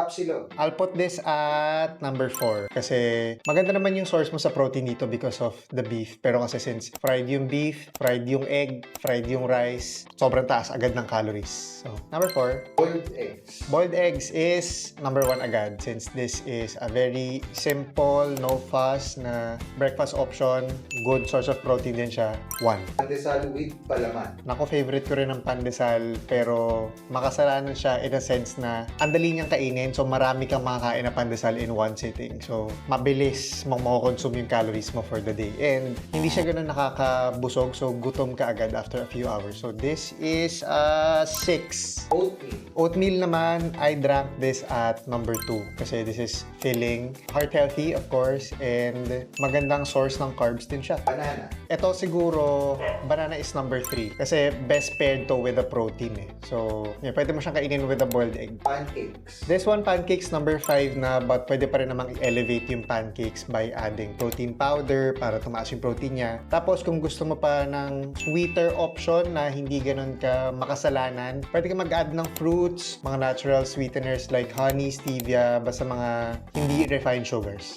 Tapsilog. I'll put this at number 4 kasi maganda naman yung source mo sa protein dito because of the beef. Pero kasi since fried yung beef, fried yung egg, fried yung rice, sobrang taas agad ng calories. So, number 4. Boiled eggs. Boiled eggs is number 1 agad since this is a very simple, no fuss na breakfast option. Good source of protein din siya. 1. Pandesal with palaman. Nako, favorite ko rin ang pandesal pero makasalanan siya in a sense na ang dali niyang kainin so marami kang makakain na pandesal in one sitting. So, mabilis mong makukonsume yung calories mo for the day. And hindi siya ganun nakakabusog so gutom ka agad after a few hours. So, this is 6. Oatmeal. Oatmeal naman, I drank this at number 2 kasi this is filling, heart healthy of course, and magandang source ng carbs din siya. Banana. Ito siguro, banana is number 3 kasi best paired to with the protein eh. So, yeah, pwede mo siyang kainin with a boiled egg. Pancakes. This one, pancakes, number 5 na, but pwede pa rin namang i-elevate yung pancakes by adding protein powder para tumaas yung protein niya. Tapos, kung gusto mo pa ng sweeter option na hindi ganun ka makasalanan, pwede ka mag-add ng fruits, mga natural sweeteners like honey, stevia, basta mga hindi refined sugars.